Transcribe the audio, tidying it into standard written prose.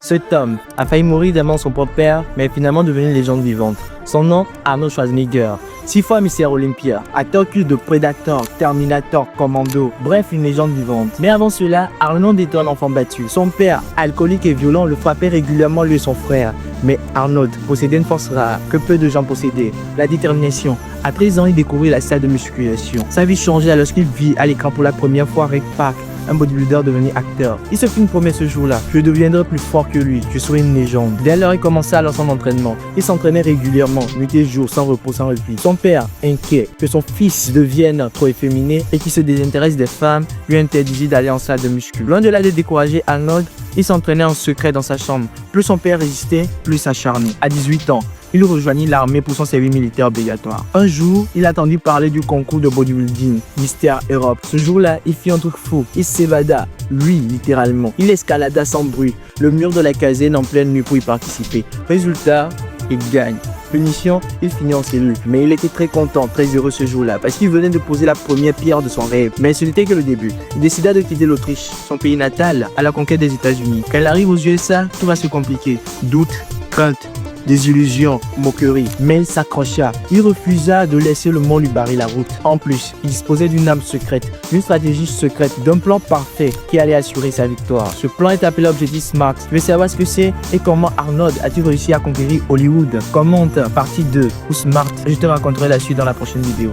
Cet homme a failli mourir devant son propre père, mais est finalement devenu une légende vivante. Son nom, Arnold Schwarzenegger. 6 fois Mister Olympia, acteur culte de Predator, Terminator, Commando, bref une légende vivante. Mais avant cela, Arnold était un enfant battu. Son père, alcoolique et violent, le frappait régulièrement lui et son frère. Mais Arnold possédait une force rare que peu de gens possédaient, la détermination. À 13 ans, il découvrit la salle de musculation. Sa vie changea lorsqu'il vit à l'écran pour la première fois Rick Park, un bodybuilder devenu acteur. Il se fit une promesse ce jour-là: je deviendrai plus fort que lui, je serai une légende. Dès lors, il commença alors son entraînement. Il s'entraînait régulièrement, nuit et jour, sans repos, sans répit. Son père, inquiet que son fils devienne trop efféminé et qui se désintéresse des femmes, lui interdisit d'aller en salle de muscu. Loin de là de décourager Arnold, il s'entraînait en secret dans sa chambre. Plus son père résistait, plus il s'acharnait. À 18 ans, il rejoignit l'armée pour son service militaire obligatoire. Un jour, il attendit parler du concours de bodybuilding, Mister Europe. Ce jour-là, il fit un truc fou. Il s'évada, lui, littéralement. Il escalada sans bruit le mur de la caserne en pleine nuit pour y participer. Résultat, il gagne. Punition, il finit en cellule. Mais il était très content, très heureux ce jour-là, parce qu'il venait de poser la première pierre de son rêve. Mais ce n'était que le début. Il décida de quitter l'Autriche, son pays natal, à la conquête des États-Unis. Quand il arrive aux USA, tout va se compliquer. Doute, crainte, désillusion, moquerie. Mais il s'accrocha. Il refusa de laisser le monde lui barrer la route. En plus, il disposait d'une âme secrète, d'une stratégie secrète, d'un plan parfait qui allait assurer sa victoire. Ce plan est appelé l'objectif SMART. Tu veux savoir ce que c'est et comment Arnold a-t-il réussi à conquérir Hollywood? Commente partie 2 ou SMART. Je te raconterai la suite dans la prochaine vidéo.